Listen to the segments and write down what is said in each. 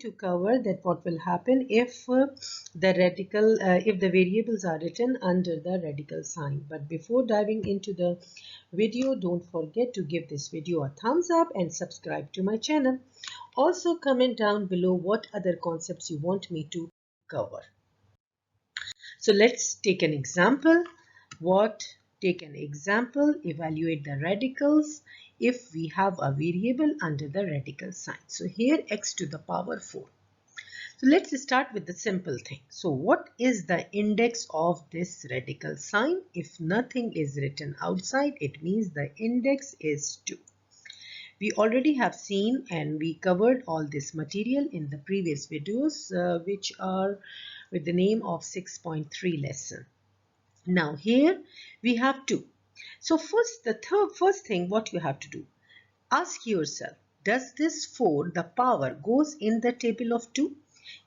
to cover that what will happen if if the variables are written under the radical sign. But before diving into the video, don't forget to give this video a thumbs up and subscribe to my channel. Also comment down below what other concepts you want me to cover. So let's take an example. Take an example, evaluate the radicals if we have a variable under the radical sign. So here x to the power 4. So let's start with the simple thing. So what is the index of this radical sign? If nothing is written outside, it means the index is 2. We already have seen and we covered all this material in the previous videos which are with the name of 6.3 lesson. Now here we have 2. So first thing what you have to do, ask yourself, does this 4, the power, goes in the table of 2?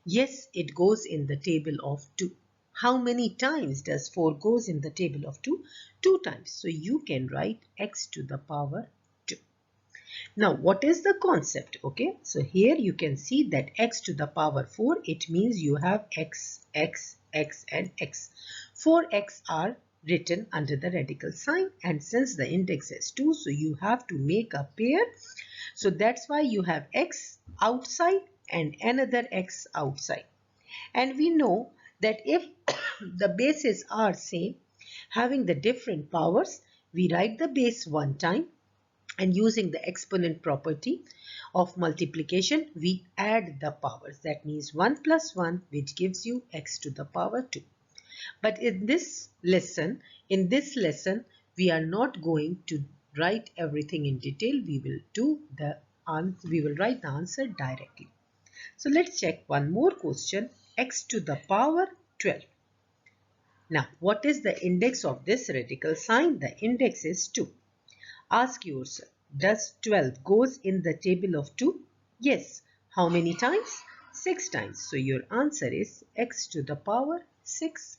Yes, it goes in the table of 2. How many times does 4 goes in the table of 2? 2 times. So you can write x to the power 2. Now, what is the concept? Okay, so here you can see that x to the power 4, it means you have x, x, x and x. 4x are written under the radical sign, and since the index is 2, so you have to make a pair. So that's why you have x outside and another x outside. And we know that if the bases are same, having the different powers, we write the base one time. And using the exponent property of multiplication, we add the powers. That means 1 plus 1, which gives you x to the power 2. But in this lesson, we are not going to write everything in detail. We will write the answer directly. So let's check one more question. X to the power 12. Now, what is the index of this radical sign? The index is 2. Ask yourself, does 12 goes in the table of 2? Yes. How many times? 6 times. So your answer is x to the power 6.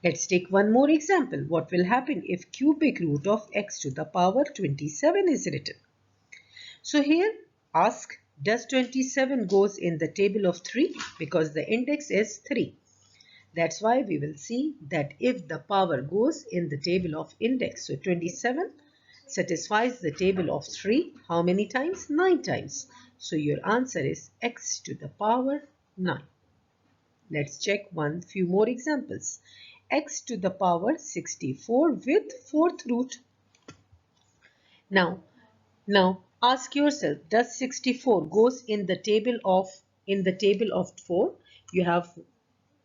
Let's take one more example. What will happen if cubic root of x to the power 27 is written? So here ask, does 27 goes in the table of 3? Because the index is 3. That's why we will see that if the power goes in the table of index, so 27 satisfies the table of 3, how many times? 9 times. So your answer is x to the power 9. Let's check few more examples. X to the power 64 with fourth root. Now ask yourself, does 64 goes in the table of 4? You have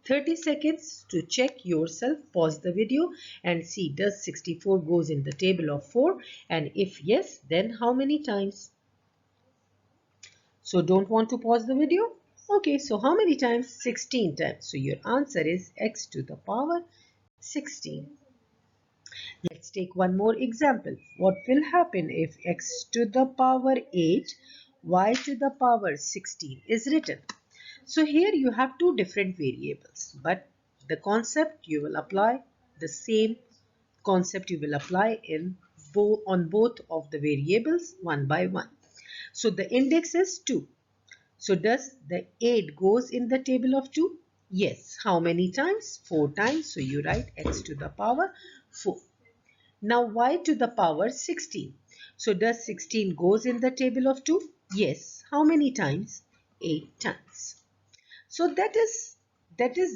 30 seconds to check yourself. Pause the video and see, does 64 goes in the table of 4, and if yes, then how many times? So don't want to pause the video? Okay, so how many times? 16 times. So your answer is x to the power 16. Let's take one more example. What will happen if x to the power 8, y to the power 16 is written? So here you have two different variables, but the concept you will apply, the same concept you will apply on both of the variables one by one. So the index is 2. So does the 8 goes in the table of 2? Yes. How many times? 4 times. So you write x to the power 4. Now y to the power 16. So does 16 goes in the table of 2? Yes. How many times? 8 times. So that is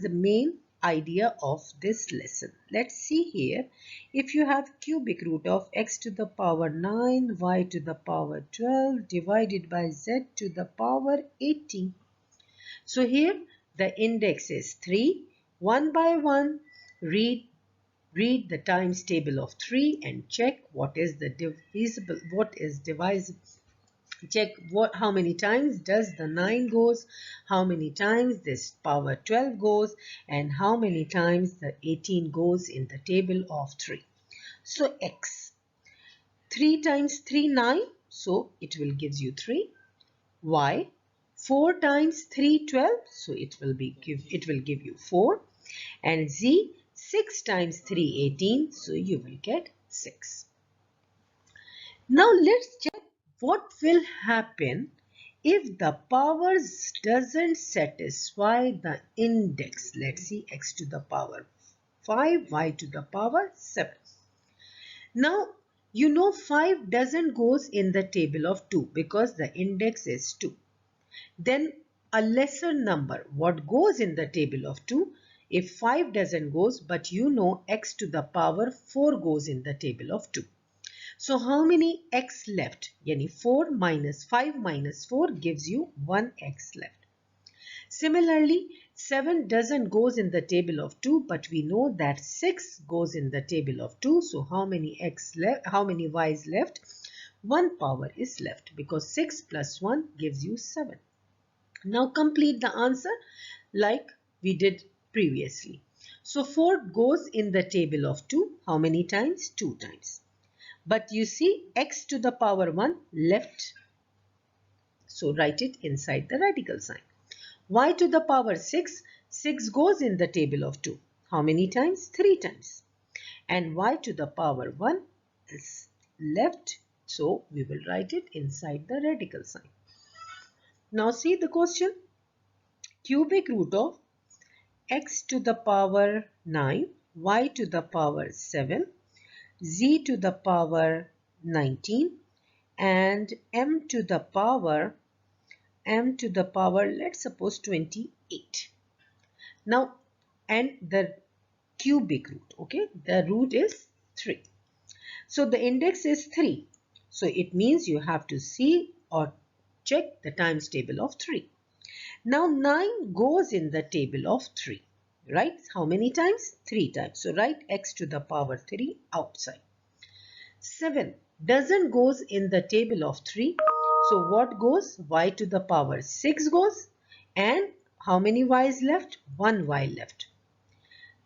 the main idea of this lesson. Let's see here. If you have cubic root of x to the power 9, y to the power 12 divided by z to the power 18. So here the index is 3. One by one, read the times table of 3 and check what is the divisible, what is divisible. Check how many times does the 9 goes, how many times this power 12 goes, and how many times the 18 goes in the table of 3. So x, 3 times 3, 9, so it will gives you 3. Y, 4 times 3, 12, so it will give you 4. And z, 6 times 3, 18, so you will get 6. Now let's check what will happen if the powers doesn't satisfy the index, let's see, x to the power 5, y to the power 7. Now, you know 5 doesn't goes in the table of 2 because the index is 2. Then a lesser number, what goes in the table of 2? If 5 doesn't goes, but you know x to the power 4 goes in the table of 2. So how many x left? Yani 4 minus 5 minus 4 gives you 1x left. Similarly, 7 doesn't goes in the table of 2, but we know that 6 goes in the table of 2. So how many x left? How many y's left? 1 power is left because 6 plus 1 gives you 7. Now complete the answer like we did previously. So 4 goes in the table of 2. How many times? 2 times. But you see x to the power 1 left. So write it inside the radical sign. Y to the power 6. 6 goes in the table of 2. How many times? 3 times. And y to the power 1 is left. So we will write it inside the radical sign. Now see the question. Cubic root of x to the power 9, y to the power 7, z to the power 19 and m to the power let's suppose 28. Now and the cubic root, okay, the root is 3. So the index is 3. So it means you have to see or check the times table of 3. Now 9 goes in the table of 3. Right? How many times? 3 times. So write x to the power 3 outside. 7 doesn't goes in the table of 3. So what goes? Y to the power 6 goes. And how many y's left? 1 y left.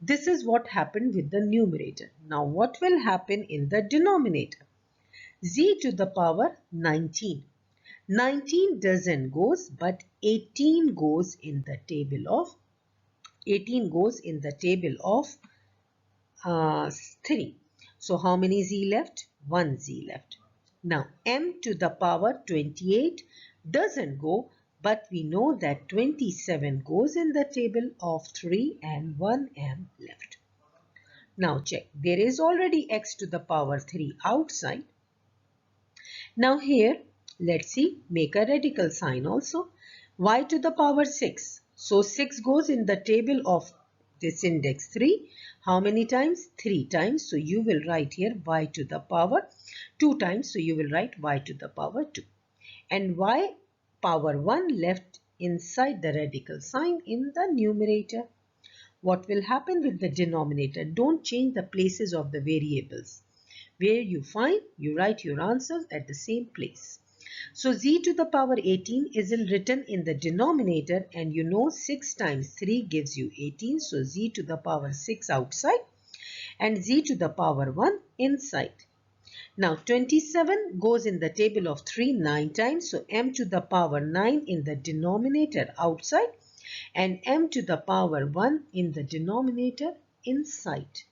This is what happened with the numerator. Now what will happen in the denominator? Z to the power 19. 19 doesn't goes, but 18 goes in the table of 3. So how many z left? 1 z left. Now m to the power 28 doesn't go, but we know that 27 goes in the table of 3 and 1 m left. Now check. There is already x to the power 3 outside. Now here, let's see, make a radical sign also. Y to the power 6. So 6 goes in the table of this index 3. How many times? 3 times. So you will write here y to the power 2 times. So you will write y to the power 2. And y power 1 left inside the radical sign in the numerator. What will happen with the denominator? Don't change the places of the variables. Where you find, you write your answers at the same place. So z to the power 18 is written in the denominator, and you know 6 times 3 gives you 18. So z to the power 6 outside and z to the power 1 inside. Now 27 goes in the table of 3 9 times. So m to the power 9 in the denominator outside and m to the power 1 in the denominator inside.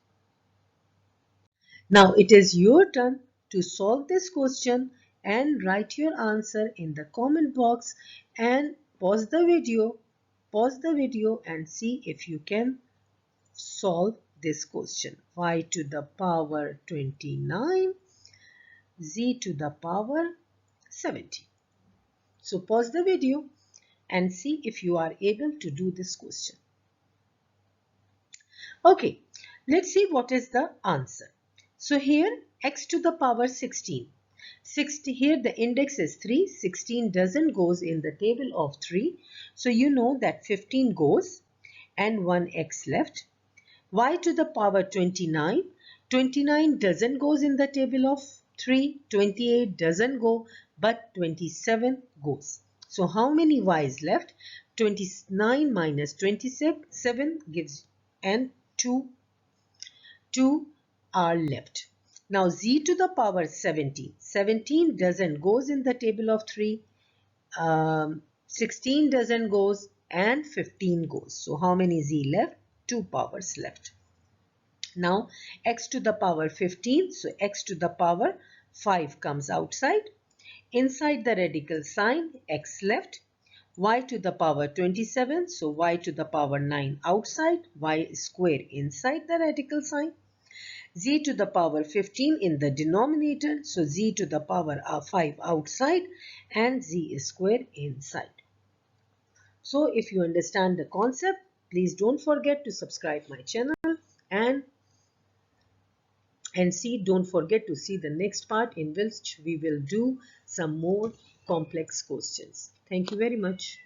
Now it is your turn to solve this question and write your answer in the comment box and pause the video and see if you can solve this question. Y to the power 29, z to the power 70. So pause the video and see if you are able to do this question. Okay, let's see what is the answer. So here x to the power 16. Here the index is 3. 16 doesn't goes in the table of 3. So you know that 15 goes and 1x left. Y to the power 29. 29 doesn't goes in the table of 3. 28 doesn't go, but 27 goes. So how many y's left? 29 minus 27 gives and 2 are left. Now z to the power 17. 17 doesn't goes in the table of 3. 16 doesn't goes and 15 goes. So how many z left? 2 powers left. Now x to the power 15. So x to the power 5 comes outside. Inside the radical sign, x left, y to the power 27, so y to the power 9 outside, y square inside the radical sign, z to the power 15 in the denominator, so z to the power of 5 outside and z square inside. So if you understand the concept, please don't forget to subscribe my channel and don't forget to see the next part in which we will do some more complex questions. Thank you very much.